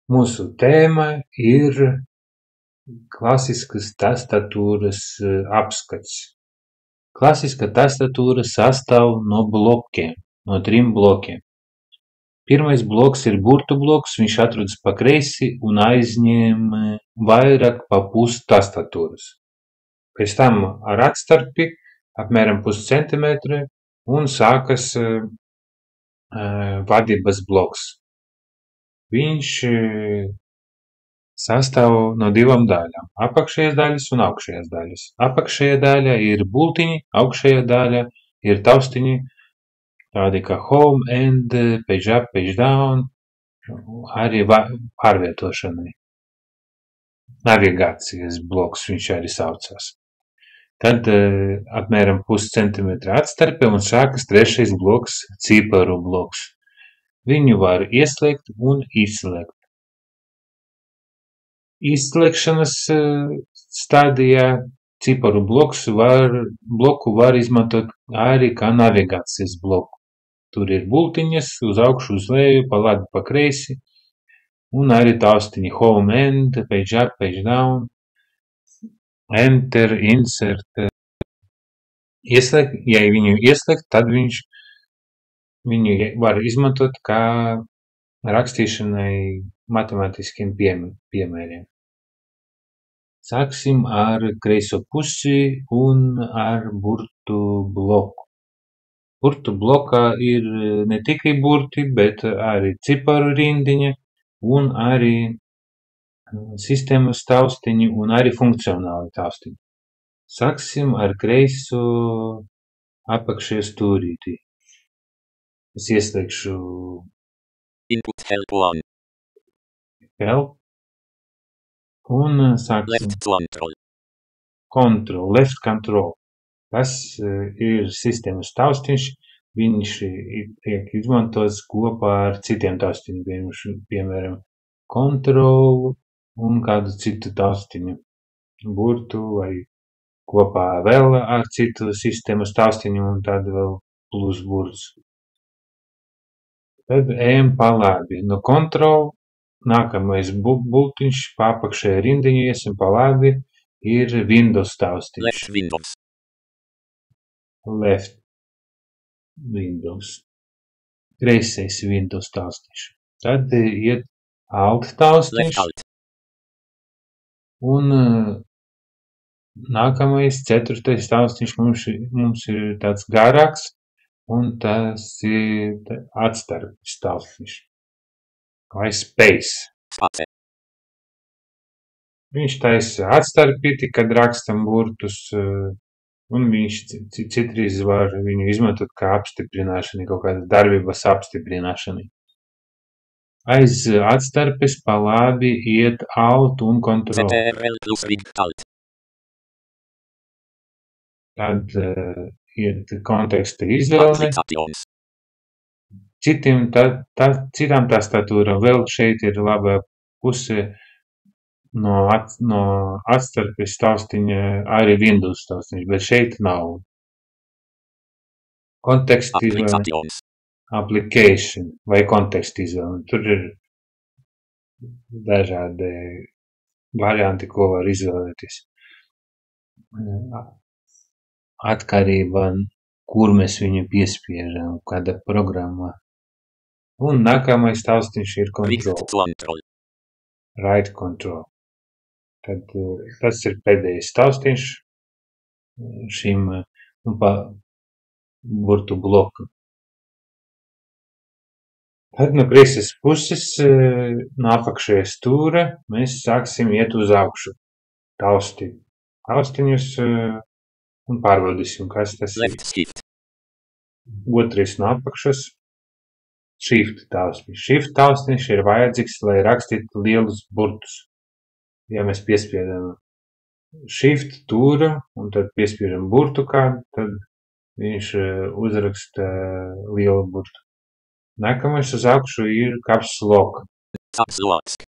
Mūsu tēma ir klasiskas tastatūras apskats. Klasiska tastatūra sastāv no blokiem, no 3 blokiem. Pirmais bloks ir burtu bloks, viņš atrodas pa kreisi un aizņem vairāk pa pus tastatūras. Pēc tam ar atstarpi apmēram puscentimetri un sākas vadības bloks. Viņš sastāv no 2 daļām – apakšējās daļas un augšējās daļas. Apakšējā daļa ir bultiņi, augšējā daļa ir taustiņi, tādi kā home, end, page up, page down, arī pārvietošanai. Navigācijas bloks viņš arī saucās. Tad apmēram puscentimetra atstarpe un sākas 3. bloks, ciparu bloks. Viņu var ieslēgt un izslēgt. Izslēgšanas stadijā ciparu bloku var izmantot arī kā navigācijas bloku. Tur ir bultiņas uz augšu, uz leju, pa labi, pa kreisi, un arī taustiņi home, end, page up, page down, enter, insert. Ja viņu ieslēgt, tad viņu var izmantot kā rakstīšanai matemātiskiem piemēriem. Sāksim ar kreiso pusi un ar burtu bloku. Burtu blokā ir ne tikai burti, bet arī ciparu rindiņa un arī sistēmas taustiņi un arī funkcionāli taustiņi. Sāksim ar kreiso apakšējo stūrīti. Es ieslēgšu Input help 1. help un sāksim Left control. control, left control. Tas ir sistēmas taustiņš, viņš tiek izmantots kopā ar citiem taustiņiem, piemēram, control un kādu citu taustiņu, burtu vai kopā vēl ar citu sistēmas taustiņu un tad vēl plus burts. Tad ejam pa labi. No control nākamais bultiņš pa apakšējo rindiņu iesim pa labi ir Windows taustiņš. Left Windows. Left Windows. Kreisais Windows taustiņš. Tad iet Alt taustiņš. Left Alt. Un nākamais 4. taustiņš mums ir tāds garāks, un tas ir atstarpes taustiņš. Vai space. Space. Viņš taisa atstarpīti, kad rakstam burtus, un viņš citreiz var viņu izmantot kā apstiprināšanai, kaut kādas darbības apstiprināšanai. Aiz atstarpes pa labi iet Alt un Control. CTRL plus Windows Alt. Tad iet konteksta izvēle. Applications. Citām tastatūram vēl šeit ir labā puse no atstarpes taustiņa arī Windows taustiņš, bet šeit nav. Konteksta izvēle, Applications. application vai konteksta izvēle. Tur ir dažādi varianti, ko var izvēlēties. Atkarībā, kur mēs viņu piespiežam, kāda programmā. Un nākamais taustiņš ir Right control, control. right control. Tad tas ir pēdējais taustiņš šim burtu bloku. Tad no kreisas puses, no apakšējā stūra, mēs sāksim iet uz augšu. Taustiņus un pārbaudīsim, kas tas ir. Left shift. Otrais no apakšas. Shift taustiņš. Shift taustiņš ir vajadzīgs, lai rakstītu lielus burtus. Ja mēs piespiedam Shift tūru un tad piespiežam burtu kādu, tad viņš uzraksta lielu burtu. Nākamais uz augšu ir caps lock. Caps lock.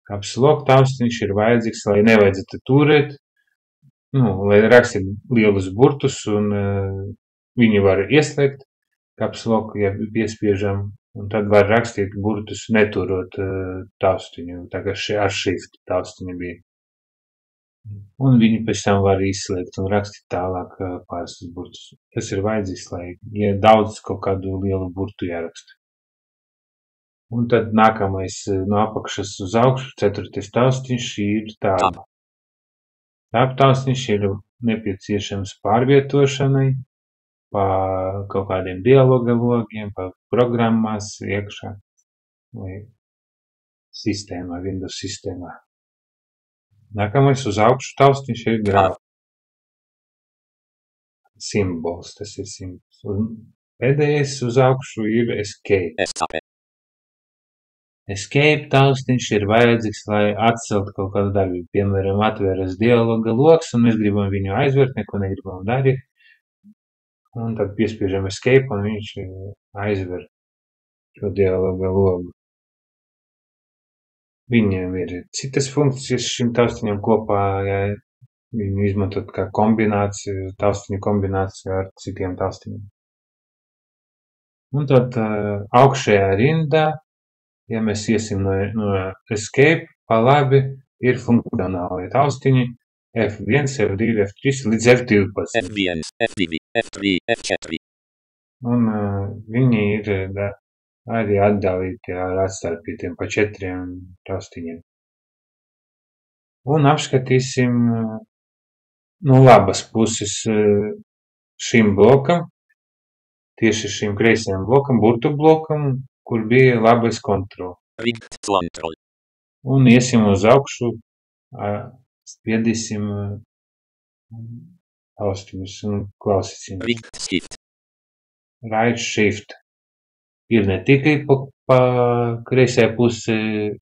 Caps lock taustiņš ir vajadzīgs, lai nevajadzētu turēt, lai rakstītu lielus burtus un viņi var ieslēgt. Caps lock, ja piespiežam, Un tad var rakstīt burtus neturot taustiņu, tā kā ar shift taustiņu bija. Un viņi pēc tam var izslēgt un rakstīt tālāk pārstus burtus. Tas ir vajadzīgs, lai, ja daudz kaut kādu lielu burtu jāraksta. Un tad nākamais no apakšas uz augšu, 4. taustiņš ir tab. Tab taustiņš ir nepieciešams pārvietošanai, pa kaut kādiem dialoga logiem, pa programmās iekšā vai sistēmā, Windows sistēmā. Nākamais uz augšu taustiņš ir grāf. Simbols, tas ir simbols. Un pēdējais uz augšu ir escape. Escape taustiņš ir vajadzīgs, lai atcelt kaut kādu darbību. Piemēram, atveras dialoga loks un mēs gribam viņu aizvērt, neko negribam darīt. Un tad piespiežam escape un viņš aizver šo dialoga logu. Viņiem ir citas funkcijas šim taustiņam kopā, ja viņu izmantot kā kombināciju, taustiņu kombināciju ar citiem taustiņiem. Un tad augšējā rindā, ja mēs iesim no escape, pa labi ir funkcionālie taustiņi F1, F2, F3 līdz F12. F1, F2, F3, F4. Un viņi ir arī atdalīti ar atstarpītiem pa 4 taustiņiem. Un apskatīsim no labas puses šim blokam, tieši šim kreisajam blokam, burtu blokam, kur bija labais kontrol. Rigged control. Un iesim uz augšu, spiedīsim taustiņus un klausīsim. Rigged shift. Right shift. Ir ne tikai pa kreisajā pusē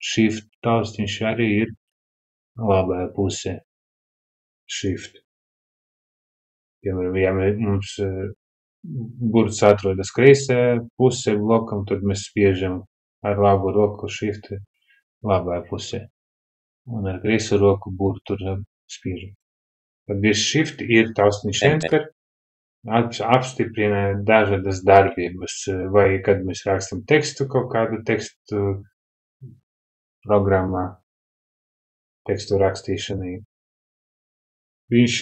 shift taustiņš, arī ir labajā pusē shift. Piemēram, ja mums burts atrodas kreisajā pusē blokam, tad mēs spiežam ar labu roku shift labajā pusē. Un ar kreiso roku burtu spiežam. Tad virs shift ir taustiņš enter, apstiprina dažādas darbības, vai kad mēs rakstam tekstu, kaut kādu tekstu programmā, tekstu rakstīšanai. Viņš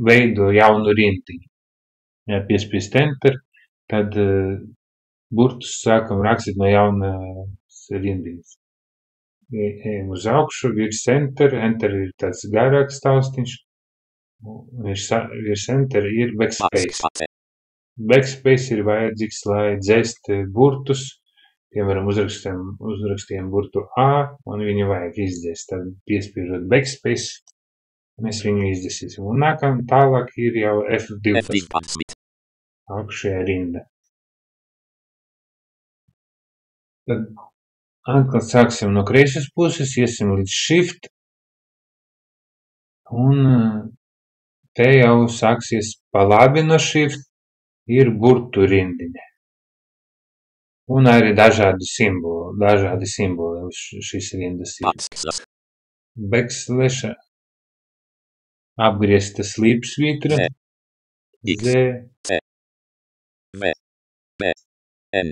veido jaunu rindiņu. Ja piespiest enter, tad burtus sākam rakstīt no jaunas rindiņas. Ejam uz augšu, virs enter ir tāds garāks taustiņš, virs enter ir backspace. Backspace ir vajadzīgs, lai dzēst burtus, piemēram, uzrakstījām burtu A, un viņu vajag izdzēst. Tad piespiežot backspace, mēs viņu izdzēsim. Un nākam tālāk ir jau F12. Augšējā rinda. Tad atkal sāksim no kreisas puses, iesim līdz shift, un te jau sāksies pa labi no shift, ir burtu rindiņa. Un arī dažādi simboli uz šīs rindas ir. Backslash, apgriezta slīpsvītra, Z, V, B, N,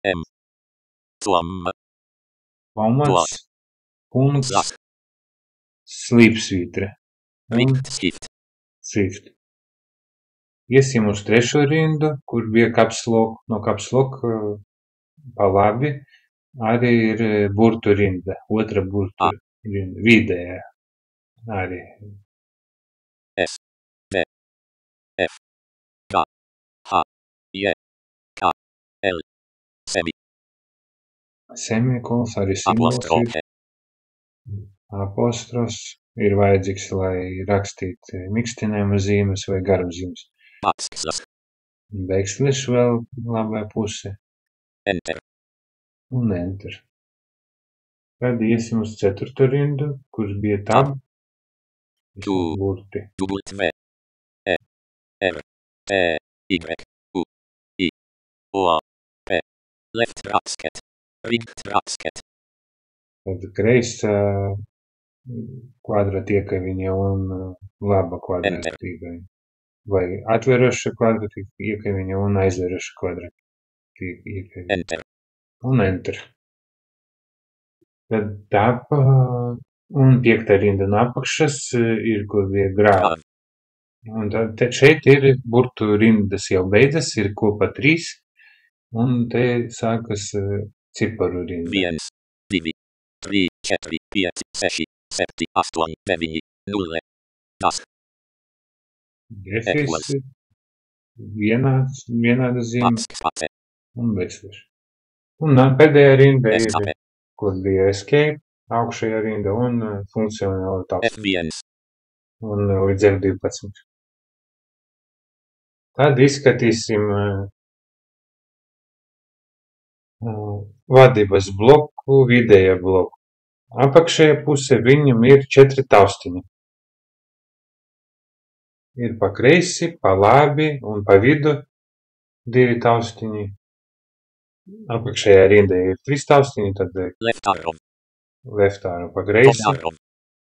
M, komma, komats, punkts, slīpsvītra un rigged shift. shift. Iesim uz trešo rindu, kur bija caps lock, no caps lock pa labi arī ir burtu rinda, otra burtu rinda, vidējā arī. S, D, F, K, H, J, K, L, Semikols arī simbols ir. Apostrofs ir vajadzīgs, lai rakstītu mīkstinājuma zīmes vai garumzīmes. Backslash vēl labajā pusē. Enter. Un enter. Tad iesim uz 4. rindu, kurš bija tab. Burti. W, E, R, E, Y, U, I, O, P, left bracket, rigged bracket. Tad kreisa kvadratiekaviņa un laba kvadratiekaviņa. Vai atveroša kvadratiekaviņa un aizveroša kvadratiekaviņa. tiek iekļauts. Enter. Un enter. Tad tāpa, un 5. rinda no apakšas ir, kur bija grāva. Grāv. Un tad šeit ir burtu rindas jau beidzas, ir kopā 3, un te sākas ciparu rinda. 1, 2, 3, 4, 5, 6, 7, 8, 9, 0. Tas. Defis, vienāda zīme Backspace. un bezsvars. Un pēdējā rinda ir, Escape. kur bija escape, augšējā rinda un funkcionāla taps. F1. Un līdz F12. Tad izskatīsim vadības bloku, vidējā bloku. Apakšējā pusē viņam ir 4 taustiņi. Ir pa kreisi, pa labi un pa vidu 2 taustiņi. Apakšējā rindā ir 3 taustiņi, tad Left arrow. left arrow pa Top kreisi, arrow.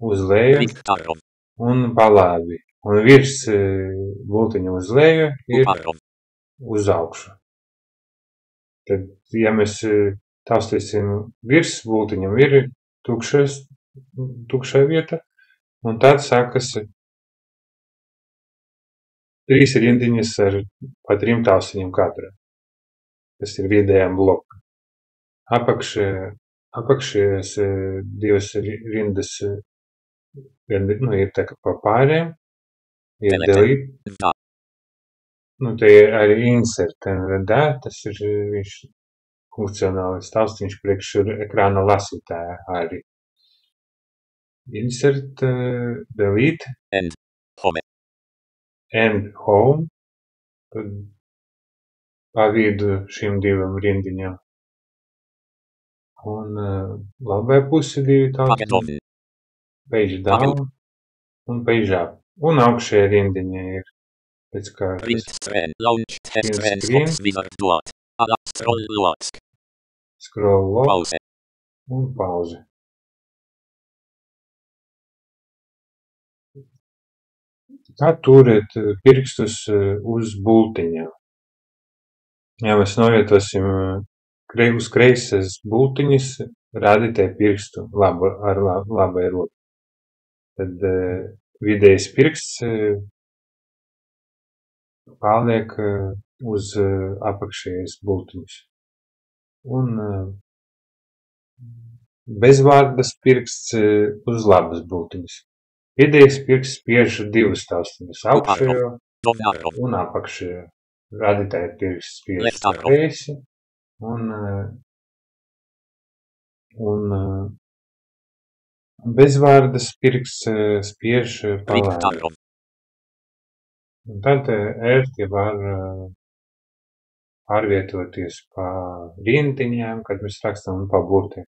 uz leju Right arrow. un pa labi. Un virs bultiņa uz leju ir Up arrow. uz augšu. Tad, ja mēs taustīsim virs bultiņam, ir tukšā vieta, un tad sākas 3 rindiņas ar pa 3 taustiņiem katra. Tas ir vidējām bloku. Apakšējās 2 rindas ir tā kā pa pāriem, ir delete. Da. Te ir arī insert NVD, tas ir viņš funkcionālis taustiņš priekš ekrāna lasītāja arī. Insert, delete, End. Home. and home, tad pa vidu šīm 2 rindiņām. Un labai pusi 2 taustiņi, Pagedown. page down un page up. Un augšējā rindiņa ir pēc kārtas. Print screen. Launch test Print screen. screen. Fox wizard dot. Scroll lock. Scroll lock Pause. un pauze. Kā turēt pirkstus uz bultiņām? Ja mēs novietosim uz kreisas bultiņas, rādītāju pirkstu ar labai roku. Tad vidējais pirksts paliek uz apakšējais bultiņas. Un bezvārdas pirksts uz labas bultiņas. Vidējais pirksts spiež 2 taustiņas, augšējo Down arrow. un apakšējo. Rādītāju pirksts spiež Left pa arrow. kreisi un bezvārdas pirksts spiež pa Right labi. arrow. Un tad ērti var pārvietoties pa rindiņām, kad mēs rakstam un pa burtiem.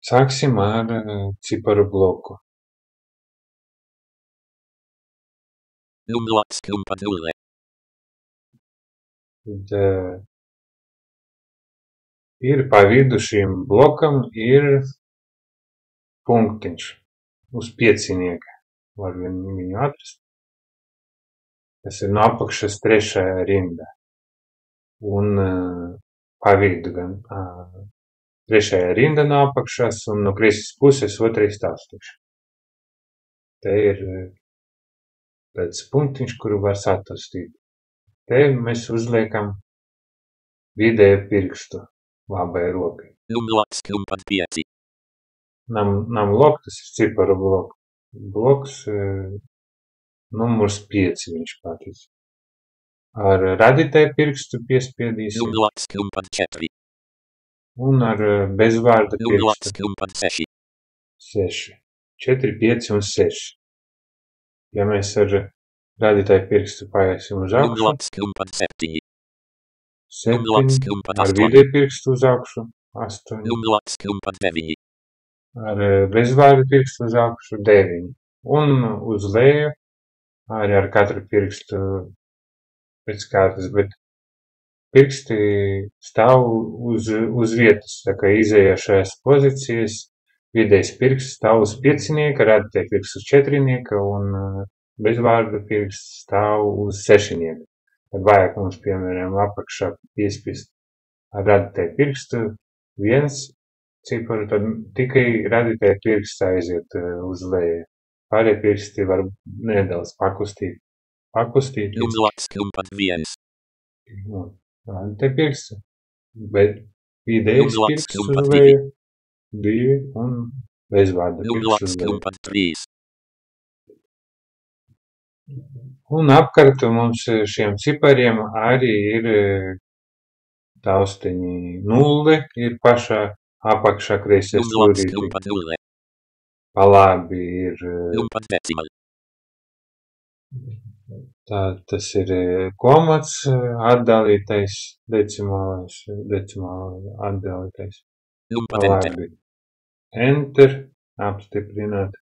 Sāksim ar ciparu bloku. Numlock numpadule. Tad ir pa vidu šim blokam ir punktiņš uz piecinieka. Var viņu atrast. Tas ir no apakšas 3. rinda. Un pa vidu gan 3. rinda no apakšas un no kreisas puses 2. taustiņš. Te ir tāds punktiņš, kuru var satastīt. Te mēs uzliekam vidēju pirkstu labai rokai. Numlock numpad 5. Nam lok, tas ir ciparu bloks. Bloks numurs 5 viņš patīs. Ar radītāju pirkstu piespiedīsim Numlock numpad 4. un ar bezvārda Numlock pirkstu numpad 6. 6. 4, 5 un 6. Ja mēs ar radītāju pirkstu paiesim uz augšu, Numlock numpad 7. 7, Numlock numpad ar 8. vidēju pirkstu uz augšu, 8, Numlock numpad 9. ar bezvārda pirkstu uz augšu, 9. Un uz leju arī ar katru pirkstu pēc kārtas, bet pirksti stāv uz vietas, tā kā izējošajās pozīcijas, vidējais pirksts stāv uz piecinieka, radītāju pirksts uz četrinieka un bezvārda pirksts stāv uz sešinieka. Kad vajag mums, piemēram, apakšā piespist ar radītāju pirkstu viens ciparu, tad tikai radītāju pirksts aiziet uz leju. Pārējie pirksti var nedaudz pakustīties. Radītāju pirksts, bet vidējais pirksts uz leju 2 un bezvārda pirksts uz leju. Un apkārt mums šiem cipariem arī ir taustiņi 0, ir pašā apakšā kreisajā stūrītī. Pa labi ir tas ir komats atdalītais, decimāli atdalītais. Pa labi enter, apstiprināt.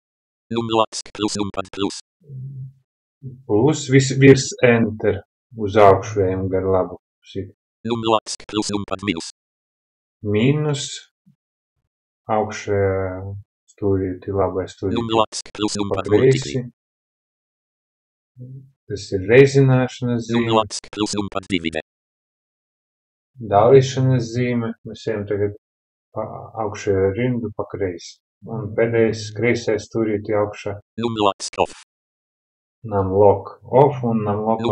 Plus virs enter uz augšu ejam gar labu pusi. Mīnus augšējā stūrītī, labai stūrītī pa kreisi. Tas ir reizināšanas zīme. Dalīšanas zīme. Mēs ejam tagad pa augšējo rindu pa kreisi. Un pēdējais kreisajā stūrītī augšā. Numlock off un numlock on.